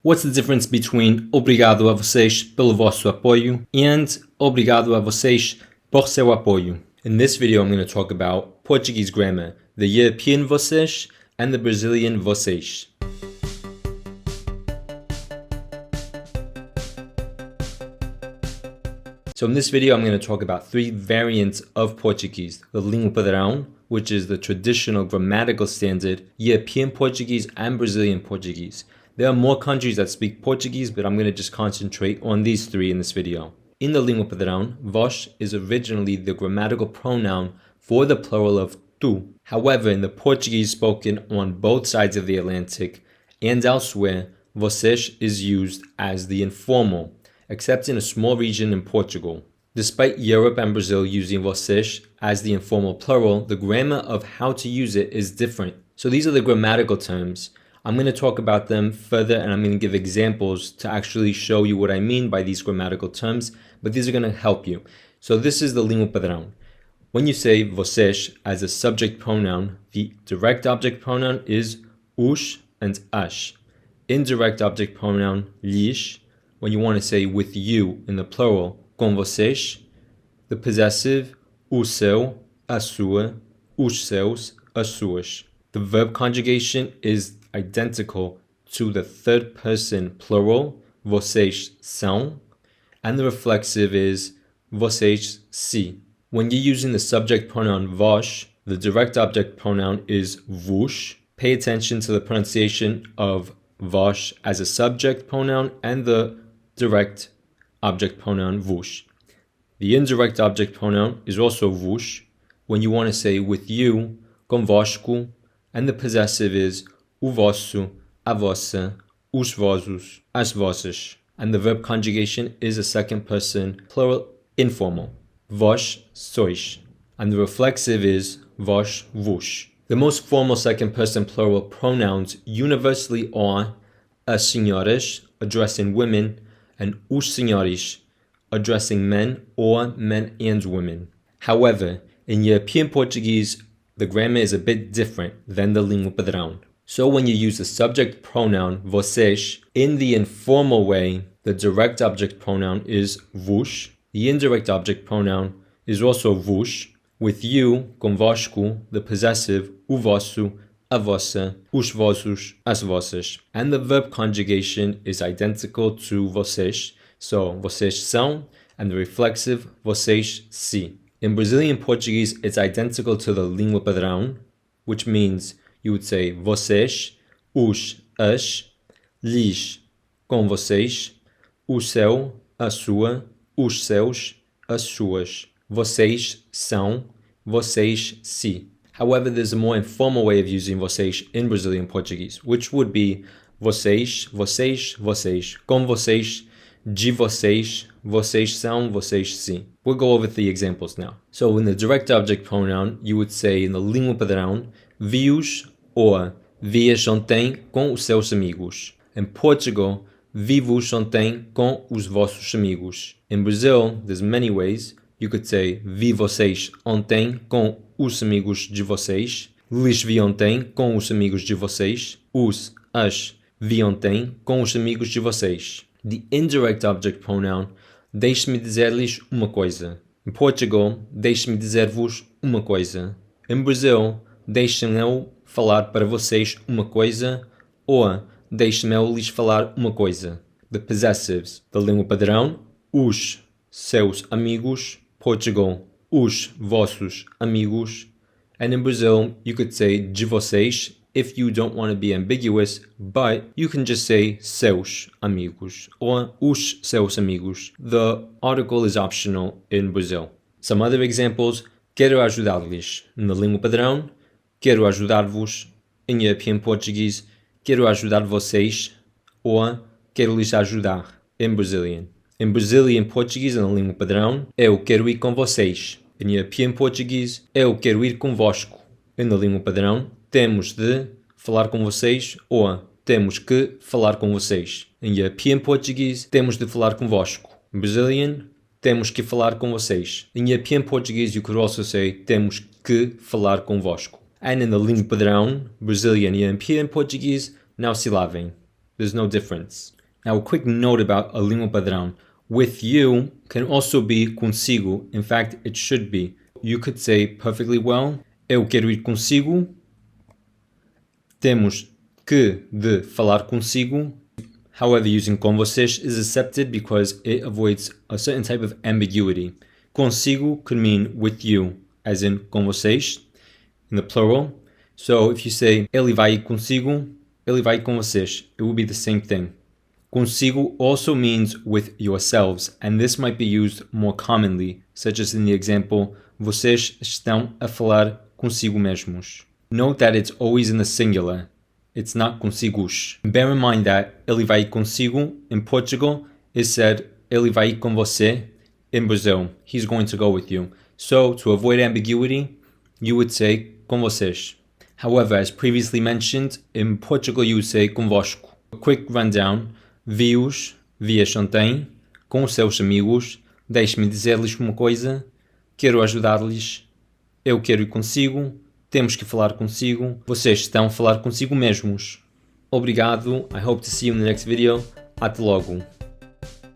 What's the difference between obrigado a vocês pelo vosso apoio and obrigado a vocês por seu apoio? In this video, I'm going to talk about Portuguese grammar, the European vocês and the Brazilian vocês. So in this video, I'm going to talk about three variants of Portuguese: the língua padrão, which is the traditional grammatical standard, European Portuguese and Brazilian Portuguese. There are more countries that speak Portuguese, but I'm going to just concentrate on these three in this video. In the língua padrão, vós is originally the grammatical pronoun for the plural of tu. However, in the Portuguese spoken on both sides of the Atlantic and elsewhere, vocês is used as the informal, except in a small region in Portugal. Despite Europe and Brazil using vocês as the informal plural, the grammar of how to use it is different. So these are the grammatical terms. I'm going to talk about them further, and I'm going to give examples to actually show you what I mean by these grammatical terms, but these are going to help you. So this is the língua padrão. When you say vocês as a subject pronoun, the direct object pronoun is os and as. Indirect object pronoun, lhes. When you want to say with you in the plural, com vocês. The possessive, o seu, a sua, os seus, as suas. The verb conjugation is identical to the third person plural, vocês são, and the reflexive is vocês se. When you're using the subject pronoun vós, the direct object pronoun is vos. Pay attention to the pronunciation of vós as a subject pronoun and the direct object pronoun vos. The indirect object pronoun is also vos when you want to say with you, convosco, and the possessive is o vosso, a vossa, os vossos, as vossas. And the verb conjugation is a second person plural informal. Vós sois. And the reflexive is vós vos. The most formal second person plural pronouns universally are as senhoras, addressing women, and os senhores, addressing men or men and women. However, in European Portuguese, the grammar is a bit different than the língua padrão. So when you use the subject pronoun vocês in the informal way, the direct object pronoun is vos. The indirect object pronoun is also vos. With you, convosco, the possessive, o vosso, a vossa, os vossos, as vossas. And the verb conjugation is identical to vocês. So vocês são, and the reflexive, vocês se. In Brazilian Portuguese, it's identical to the língua padrão, which means you would say vocês, os, as, lhes, com vocês, o seu, a sua, os seus, as suas. Vocês são, vocês se. However, there's a more informal way of using vocês in Brazilian Portuguese, which would be vocês, vocês, vocês, com vocês, de vocês, vocês são, vocês se. We'll go over the examples now. So in the direct object pronoun, you would say in the língua padrão, vi-os or vi-as ontem com os seus amigos. In Portugal, vi-vos ontem com os vossos amigos. In Brazil, there's many ways. You could say vi vocês ontem com os amigos de vocês. Lhes vi ontem com os amigos de vocês. Os, as, vi ontem com os amigos de vocês. The indirect object pronoun, deixe-me dizer-lhes uma coisa. In Portugal, deixe-me dizer-vos uma coisa. In Brazil, deixem-me falar para vocês uma coisa, ou deixem-me lhes falar uma coisa. The possessives, the língua padrão, os seus amigos. Portugal, os vossos amigos. And in Brazil, you could say de vocês if you don't want to be ambiguous, but you can just say seus amigos or os seus amigos. The article is optional in Brazil. Some other examples: quero ajudar-lhes. In the língua padrão, quero ajudar-vos. In European Portuguese, quero ajudar vocês or quero lhes ajudar in Brazilian. In Brazilian Portuguese, na língua padrão, eu quero ir com vocês. In European Portuguese, eu quero ir convosco. In the língua padrão, temos de falar com vocês ou temos que falar com vocês. In European Portuguese, temos de falar convosco. In Brazilian, temos que falar com vocês. In European Portuguese, you could also say temos que falar convosco. And in the língua padrão, Brazilian e European Portuguese, não se lavem. There's no difference. Now, a quick note about a língua padrão. With you can also be consigo. In fact, it should be. You could say perfectly well, eu quero ir consigo. Temos que de falar consigo. However, using com vocês is accepted because it avoids a certain type of ambiguity. Consigo could mean with you, as in com vocês, in the plural. So if you say ele vai consigo, ele vai com vocês, it will be the same thing. Consigo also means with yourselves, and this might be used more commonly, such as in the example, vocês estão a falar consigo mesmos. Note that it's always in the singular. It's not consigos. Bear in mind that ele vai consigo in Portugal is said ele vai com você in Brazil. He's going to go with you. So to avoid ambiguity, you would say com vocês. However, as previously mentioned, in Portugal you would say convosco. A quick rundown. Vi-os, vi-as ontem, com os seus amigos, deixe-me dizer-lhes uma coisa, quero ajudar-lhes, eu quero ir consigo, temos que falar consigo, vocês estão a falar consigo mesmos. Obrigado, I hope to see you in the next video, até logo.